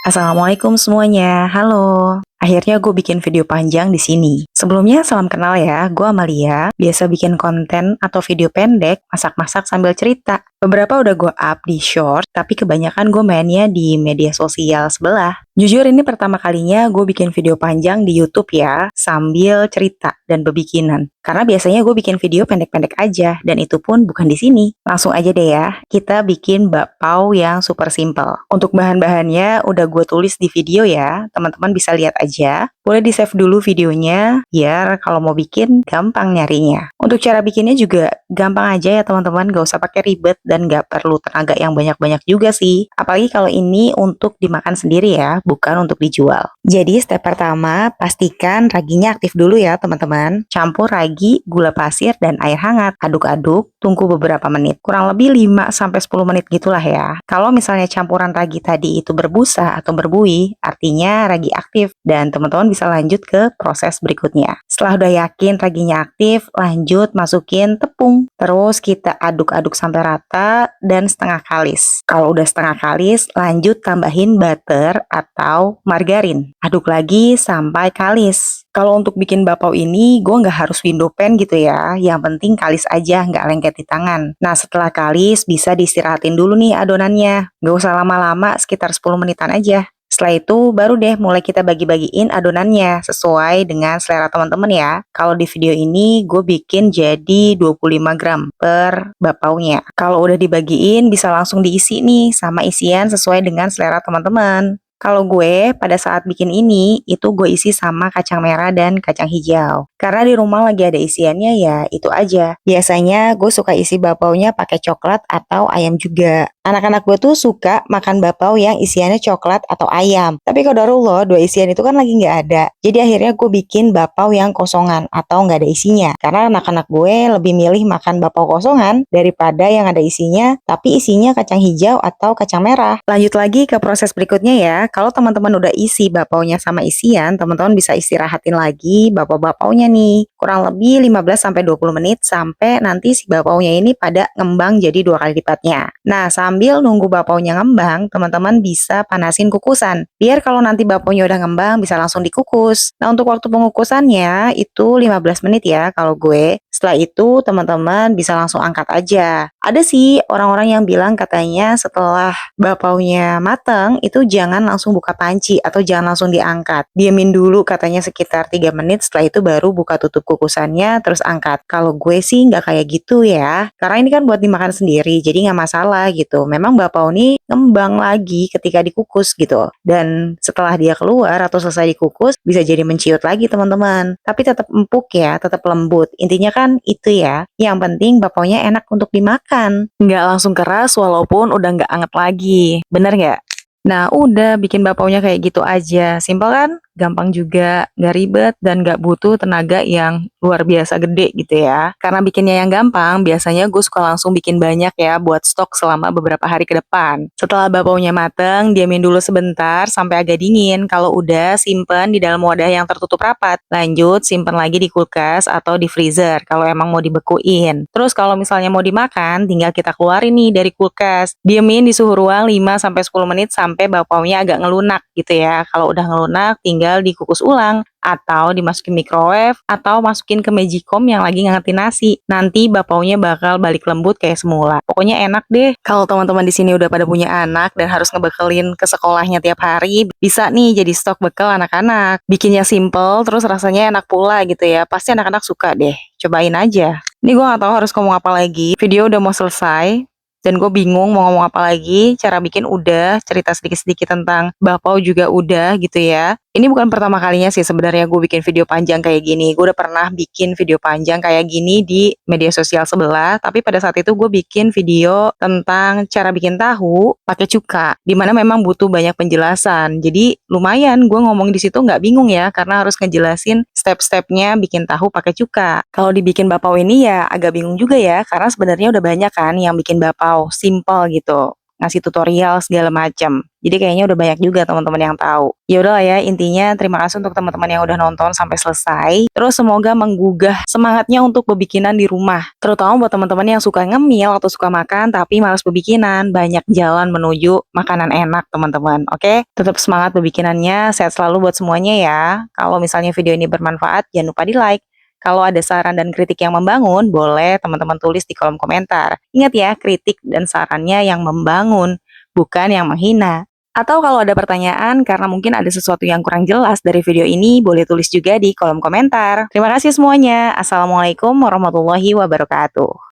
Assalamualaikum semuanya, halo. Akhirnya gue bikin video panjang di sini. Sebelumnya salam kenal ya, gue Amalia. Biasa bikin konten atau video pendek, masak-masak sambil cerita. Beberapa udah gue up di short, tapi kebanyakan gue mainnya di media sosial sebelah. Jujur ini pertama kalinya gue bikin video panjang di YouTube ya, sambil cerita dan bebikinan. Karena biasanya gue bikin video pendek-pendek aja, dan itu pun bukan di sini. Langsung aja deh ya, kita bikin bakpao yang super simple. Untuk bahan-bahannya udah gue tulis di video ya, teman-teman bisa lihat aja. Boleh di-save dulu videonya, biar kalau mau bikin gampang nyarinya. Untuk cara bikinnya juga gampang aja ya teman-teman, gak usah pakai ribet dan gak perlu tenaga yang banyak-banyak juga sih. Apalagi kalau ini untuk dimakan sendiri ya, bukan untuk dijual. Jadi step pertama, pastikan raginya aktif dulu ya teman-teman. Campur ragi, gula pasir, dan air hangat. Aduk-aduk, tunggu beberapa menit. Kurang lebih 5-10 menit gitulah ya. Kalau misalnya campuran ragi tadi itu berbusa atau berbuih, artinya ragi aktif. Dan teman-teman bisa lanjut ke proses berikutnya. Setelah udah yakin raginya aktif, lanjut masukin tepung. Terus kita aduk-aduk sampai rata dan setengah kalis. Kalau udah setengah kalis, lanjut tambahin butter atau margarin. Aduk lagi sampai kalis. Kalau untuk bikin bakpao ini, gue nggak harus window pan gitu ya. Yang penting kalis aja, nggak lengket di tangan. Nah, setelah kalis, bisa diistirahatin dulu nih adonannya. Nggak usah lama-lama, sekitar 10 menitan aja. Setelah itu, baru deh mulai kita bagi-bagiin adonannya sesuai dengan selera teman-teman ya. Kalau di video ini, gue bikin jadi 25 gram per bakpaonya. Kalau udah dibagiin, bisa langsung diisi nih sama isian sesuai dengan selera teman-teman. Kalau gue pada saat bikin ini, itu gue isi sama kacang merah dan kacang hijau. Karena di rumah lagi ada isiannya ya itu aja. Biasanya gue suka isi bakpaonya pakai coklat atau ayam juga. Anak-anak gue tuh suka makan bakpao yang isiannya coklat atau ayam. Tapi qadarullah dua isian itu kan lagi nggak ada. Jadi akhirnya gue bikin bakpao yang kosongan atau nggak ada isinya. Karena anak-anak gue lebih milih makan bakpao kosongan daripada yang ada isinya, tapi isinya kacang hijau atau kacang merah. Lanjut lagi ke proses berikutnya ya. Kalau teman-teman udah isi bakpaonya sama isian, teman-teman bisa istirahatin lagi bakpao-bakpaonya nih. Kurang lebih 15-20 menit sampai nanti si bakpaonya ini pada ngembang jadi 2 kali lipatnya. Nah, sambil nunggu bakpaonya ngembang, teman-teman bisa panasin kukusan. Biar kalau nanti bakpaonya udah ngembang bisa langsung dikukus. Nah, untuk waktu pengukusannya itu 15 menit ya kalau gue. Setelah itu teman-teman bisa langsung angkat aja. Ada sih orang-orang yang bilang katanya setelah bakpaonya mateng itu jangan langsung buka panci atau jangan langsung diangkat. Diamin dulu katanya sekitar 3 menit, setelah itu baru buka tutup kukusannya terus angkat. Kalau gue sih nggak kayak gitu ya. Karena ini kan buat dimakan sendiri jadi nggak masalah gitu. Memang bakpao ini ngembang lagi ketika dikukus gitu. Dan setelah dia keluar atau selesai dikukus bisa jadi menciut lagi teman-teman. Tapi tetap empuk ya, tetap lembut. Intinya kan itu ya. Yang penting bakpaonya enak untuk dimakan. Nggak langsung keras walaupun udah nggak anget lagi. Bener nggak? Nah, udah bikin bakpaonya kayak gitu aja. Simpel kan? Gampang juga, nggak ribet, dan nggak butuh tenaga yang luar biasa gede gitu ya. Karena bikinnya yang gampang, biasanya gue suka langsung bikin banyak ya buat stok selama beberapa hari ke depan. Setelah bakpaonya mateng, diamin dulu sebentar sampai agak dingin. Kalau udah, simpen di dalam wadah yang tertutup rapat. Lanjut, simpen lagi di kulkas atau di freezer kalau emang mau dibekuin. Terus kalau misalnya mau dimakan, tinggal kita keluarin nih dari kulkas. Diamin di suhu ruang 5-10 menit sampai bakpaonya agak ngelunak gitu ya. Kalau udah ngelunak, tinggal dikukus ulang atau dimasukin microwave atau masukin ke magicom yang lagi ngangetin nasi. Nanti bakpaonya bakal balik lembut kayak semula. Pokoknya enak deh. Kalau teman-teman di sini udah pada punya anak dan harus ngebekelin ke sekolahnya tiap hari, bisa nih jadi stok bekal anak-anak. Bikinnya simple terus rasanya enak pula gitu ya. Pasti anak-anak suka deh. Cobain aja. Ini gue gak tahu harus ngomong apa lagi. Video udah mau selesai. Dan gue bingung mau ngomong apa lagi. Cara bikin udah, cerita sedikit-sedikit tentang bakpao juga udah gitu ya. Ini bukan pertama kalinya sih sebenarnya gue bikin video panjang kayak gini. Gue udah pernah bikin video panjang kayak gini di media sosial sebelah. Tapi pada saat itu gue bikin video tentang cara bikin tahu pakai cuka. Dimana memang butuh banyak penjelasan. Jadi lumayan gue ngomong di situ nggak bingung ya. Karena harus ngejelasin step-stepnya bikin tahu pakai cuka. Kalau dibikin bakpao ini ya agak bingung juga ya. Karena sebenarnya udah banyak kan yang bikin bakpao simple gitu. ngasih tutorial segala macam. Jadi kayaknya udah banyak juga teman-teman yang tahu. Ya udahlah ya, intinya terima kasih untuk teman-teman yang udah nonton sampai selesai. Terus semoga menggugah semangatnya untuk bebikinan di rumah. Terutama buat teman-teman yang suka ngemil atau suka makan tapi malas bebikinan, banyak jalan menuju makanan enak teman-teman. Oke, tetap semangat bebikinannya. Sehat selalu buat semuanya ya. Kalau misalnya video ini bermanfaat, jangan lupa di-like. Kalau ada saran dan kritik yang membangun, boleh teman-teman tulis di kolom komentar. Ingat ya, kritik dan sarannya yang membangun, bukan yang menghina. Atau kalau ada pertanyaan karena mungkin ada sesuatu yang kurang jelas dari video ini, boleh tulis juga di kolom komentar. Terima kasih semuanya. Assalamualaikum warahmatullahi wabarakatuh.